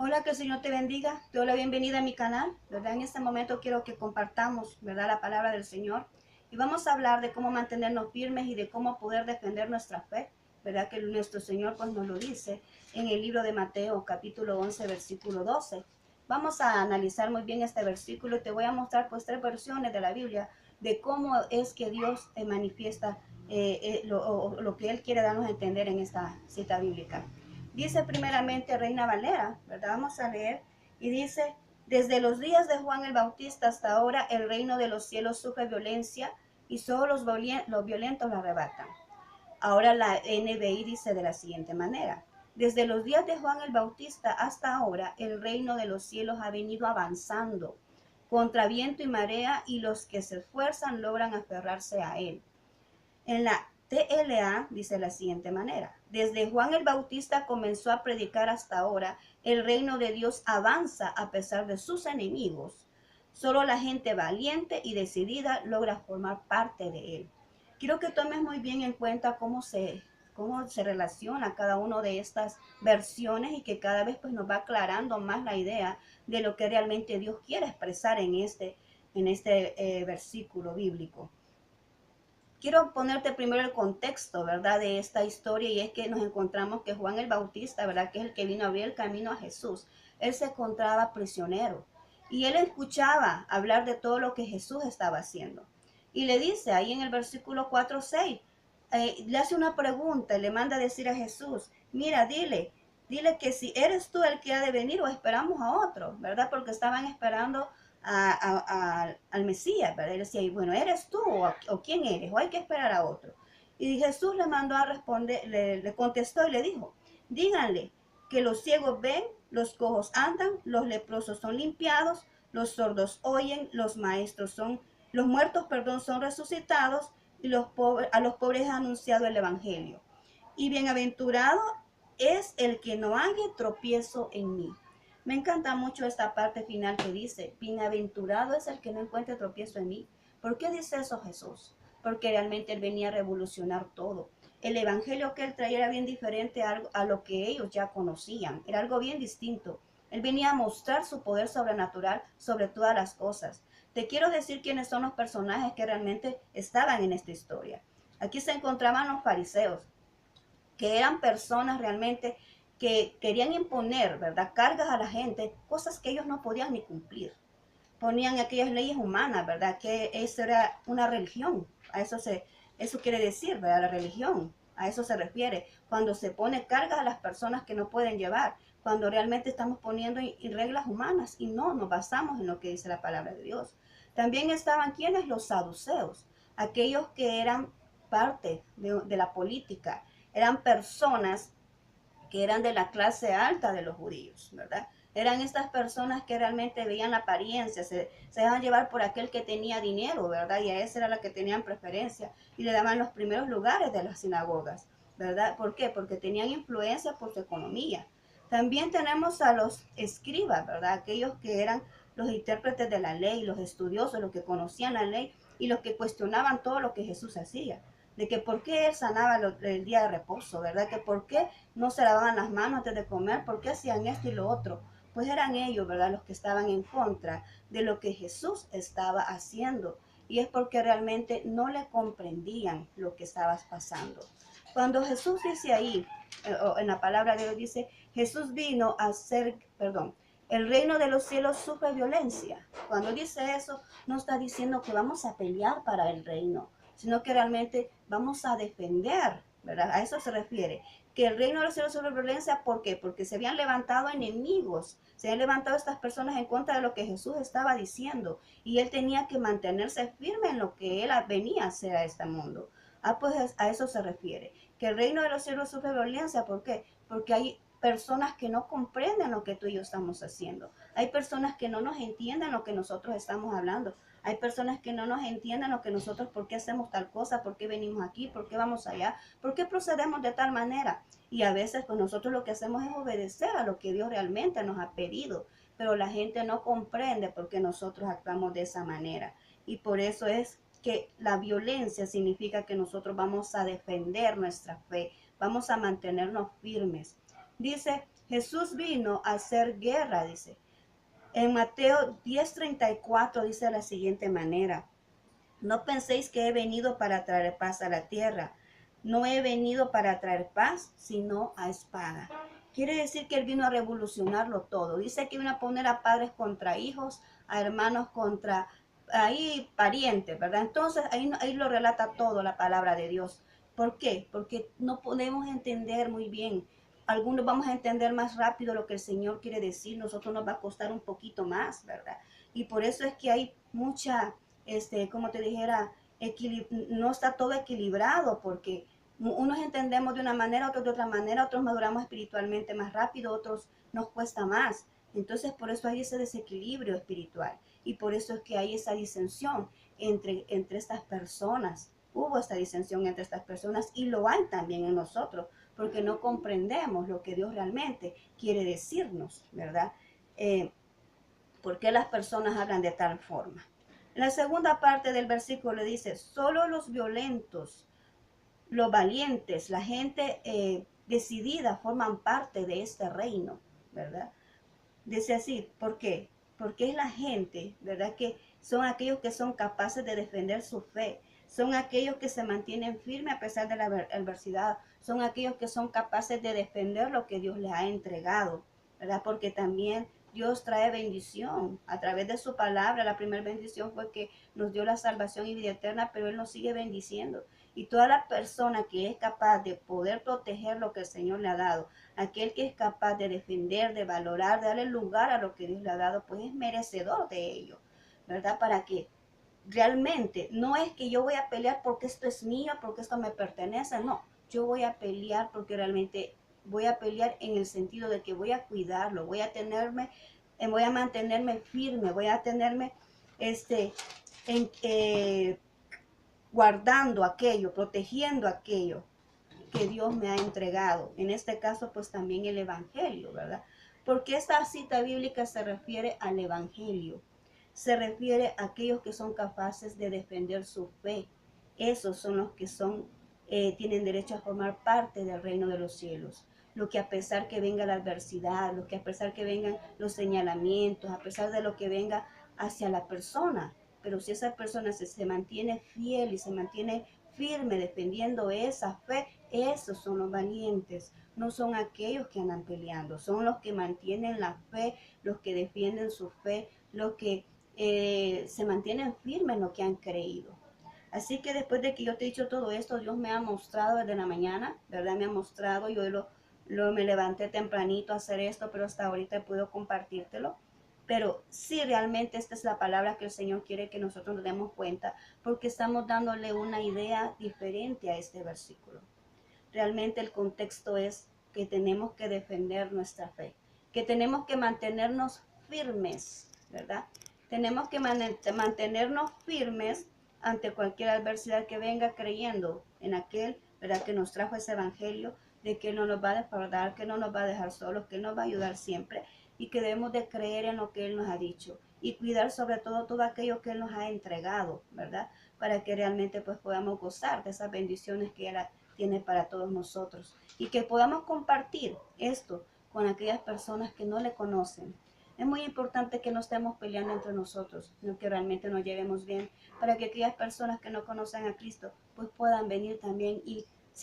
Hola, que el Señor te bendiga. Te doy la bienvenida a mi canal, ¿verdad? En este momento quiero que compartamos, ¿verdad? La palabra del Señor. Y vamos a hablar de cómo mantenernos firmes y de cómo poder defender nuestra fe, ¿verdad? Que nuestro Señor pues nos lo dice en el libro de Mateo, capítulo 11, versículo 12. Vamos a analizar muy bien este versículo y te voy a mostrar pues tres versiones de la Biblia de cómo es que Dios manifiesta lo que Él quiere darnos a entender en esta cita bíblica. Dice primeramente Reina Valera, ¿verdad? Vamos a leer y dice, desde los días de Juan el Bautista hasta ahora el reino de los cielos sufre violencia y solo los violentos la arrebatan. Ahora la NBI dice de la siguiente manera, desde los días de Juan el Bautista hasta ahora el reino de los cielos ha venido avanzando contra viento y marea y los que se esfuerzan logran aferrarse a él. En la TLA dice de la siguiente manera, desde Juan el Bautista comenzó a predicar hasta ahora, el reino de Dios avanza a pesar de sus enemigos. Solo la gente valiente y decidida logra formar parte de él. Quiero que tomes muy bien en cuenta cómo se relaciona cada una de estas versiones y que cada vez pues nos va aclarando más la idea de lo que realmente Dios quiere expresar en este versículo bíblico. Quiero ponerte primero el contexto, ¿verdad? De esta historia, y es que nos encontramos que Juan el Bautista, ¿verdad? Que es el que vino a abrir el camino a Jesús. Él se encontraba prisionero y él escuchaba hablar de todo lo que Jesús estaba haciendo. Y le dice ahí en el versículo 4:6, le hace una pregunta y le manda a decir a Jesús, mira, dile que si eres tú el que ha de venir o esperamos a otro, ¿verdad? Porque estaban esperando al Mesías, ¿verdad? Él decía, bueno, ¿eres tú o quién eres? ¿O hay que esperar a otro? Y Jesús le mandó a responder, le contestó y le dijo, díganle que los ciegos ven, los cojos andan, los leprosos son limpiados, los sordos oyen, los muertos, perdón, son resucitados y a los pobres ha anunciado el evangelio. Y bienaventurado es el que no haga tropiezo en mí. Me encanta mucho esta parte final que dice, bienaventurado es el que no encuentre tropiezo en mí. ¿Por qué dice eso Jesús? Porque realmente Él venía a revolucionar todo. El evangelio que Él traía era bien diferente a lo que ellos ya conocían, era algo bien distinto. Él venía a mostrar su poder sobrenatural sobre todas las cosas. Te quiero decir quiénes son los personajes que realmente estaban en esta historia. Aquí se encontraban los fariseos, que eran personas realmente que querían imponer, ¿verdad?, cargas a la gente, cosas que ellos no podían ni cumplir. Ponían aquellas leyes humanas, ¿verdad?, que eso era una religión. Eso quiere decir, ¿verdad?, la religión. A eso se refiere. Cuando se pone cargas a las personas que no pueden llevar, cuando realmente estamos poniendo reglas humanas y no nos basamos en lo que dice la palabra de Dios. También estaban quienes, los saduceos, aquellos que eran parte de la política, eran personas que eran de la clase alta de los judíos, ¿verdad? Eran estas personas que realmente veían la apariencia, se dejaban llevar por aquel que tenía dinero, ¿verdad? Y a esa era la que tenían preferencia y le daban los primeros lugares de las sinagogas, ¿verdad? ¿Por qué? Porque tenían influencia por su economía. También tenemos a los escribas, ¿verdad? Aquellos que eran los intérpretes de la ley, los estudiosos, los que conocían la ley y los que cuestionaban todo lo que Jesús hacía. De que por qué él sanaba el día de reposo, ¿verdad? Que por qué no se lavaban las manos antes de comer, por qué hacían esto y lo otro. Pues eran ellos, ¿verdad?, los que estaban en contra de lo que Jesús estaba haciendo. Y es porque realmente no le comprendían lo que estaba pasando. Cuando Jesús dice ahí, en la palabra de Dios dice, Jesús vino a ser, perdón, el reino de los cielos sufre violencia. Cuando dice eso, no está diciendo que vamos a pelear para el reino, sino que realmente vamos a defender, ¿verdad? A eso se refiere. Que el reino de los cielos sufre violencia, ¿por qué? Porque se habían levantado enemigos, se habían levantado estas personas en contra de lo que Jesús estaba diciendo, y él tenía que mantenerse firme en lo que él venía a hacer a este mundo. Pues a eso se refiere. Que el reino de los cielos sufre violencia, ¿por qué? Porque hay personas que no comprenden lo que tú y yo estamos haciendo. Hay personas que no nos entienden lo que nosotros estamos hablando. Hay personas que no nos entienden lo que nosotros, por qué hacemos tal cosa, por qué venimos aquí, por qué vamos allá, por qué procedemos de tal manera. Y a veces pues nosotros lo que hacemos es obedecer a lo que Dios realmente nos ha pedido, pero la gente no comprende por qué nosotros actuamos de esa manera. Y por eso es que la violencia significa que nosotros vamos a defender nuestra fe, vamos a mantenernos firmes. Dice, Jesús vino a hacer guerra, dice. En Mateo 10:34 dice de la siguiente manera: no penséis que he venido para traer paz a la tierra. No he venido para traer paz, sino a espada. Quiere decir que él vino a revolucionarlo todo. Dice que vino a poner a padres contra hijos, a hermanos contra ahí parientes, ¿verdad? Entonces ahí lo relata todo la palabra de Dios. ¿Por qué? Porque no podemos entender muy bien. Algunos vamos a entender más rápido lo que el Señor quiere decir, nosotros nos va a costar un poquito más, ¿verdad? Y por eso es que hay mucha, como te dijera, no está todo equilibrado, porque unos entendemos de una manera, otros de otra manera, otros maduramos espiritualmente más rápido, otros nos cuesta más. Entonces por eso hay ese desequilibrio espiritual y por eso es que hay esa disensión entre estas personas. Hubo esta disensión entre estas personas y lo hay también en nosotros, porque no comprendemos lo que Dios realmente quiere decirnos, ¿verdad? ¿Por qué las personas hablan de tal forma? En la segunda parte del versículo dice: solo los violentos, los valientes, la gente decidida forman parte de este reino, ¿verdad? Dice así, ¿por qué? Porque es la gente, ¿verdad? Que son aquellos que son capaces de defender su fe, son aquellos que se mantienen firmes a pesar de la adversidad, son aquellos que son capaces de defender lo que Dios les ha entregado, ¿verdad? Porque también Dios trae bendición a través de su palabra. La primera bendición fue que nos dio la salvación y vida eterna, pero Él nos sigue bendiciendo. Y toda la persona que es capaz de poder proteger lo que el Señor le ha dado, aquel que es capaz de defender, de valorar, de darle lugar a lo que Dios le ha dado, pues es merecedor de ello, ¿verdad? Para que realmente no es que yo voy a pelear porque esto es mío, porque esto me pertenece, no, yo voy a pelear porque realmente voy a pelear en el sentido de que voy a cuidarlo, voy a mantenerme firme, voy a tenerme en, guardando aquello, protegiendo aquello que Dios me ha entregado. En este caso, pues también el Evangelio, ¿verdad? Porque esta cita bíblica se refiere al Evangelio, se refiere a aquellos que son capaces de defender su fe. Esos son los que tienen derecho a formar parte del reino de los cielos. Lo que a pesar que venga la adversidad, lo que a pesar que vengan los señalamientos, a pesar de lo que venga hacia la persona, pero si esa persona se mantiene fiel y se mantiene firme defendiendo esa fe, esos son los valientes, no son aquellos que andan peleando, son los que mantienen la fe, los que defienden su fe, los que se mantienen firmes en lo que han creído. Así que después de que yo te he dicho todo esto, Dios me ha mostrado desde la mañana, ¿verdad? Me ha mostrado, yo me levanté tempranito a hacer esto, pero hasta ahorita puedo compartírtelo. Pero sí, realmente esta es la palabra que el Señor quiere que nosotros nos demos cuenta, porque estamos dándole una idea diferente a este versículo. Realmente el contexto es que tenemos que defender nuestra fe, que tenemos que mantenernos firmes, ¿verdad? Tenemos que mantenernos firmes ante cualquier adversidad que venga, creyendo en aquel, ¿verdad?, que nos trajo ese evangelio, de que Él no nos va a defraudar, que no nos va a dejar solos, que Él nos va a ayudar siempre y que debemos de creer en lo que Él nos ha dicho y cuidar sobre todo aquello que Él nos ha entregado, ¿verdad? Para que realmente pues podamos gozar de esas bendiciones que Él tiene para todos nosotros y que podamos compartir esto con aquellas personas que no le conocen. Es muy importante que no estemos peleando entre nosotros, sino que realmente nos llevemos bien para que aquellas personas que no conocen a Cristo pues puedan venir también y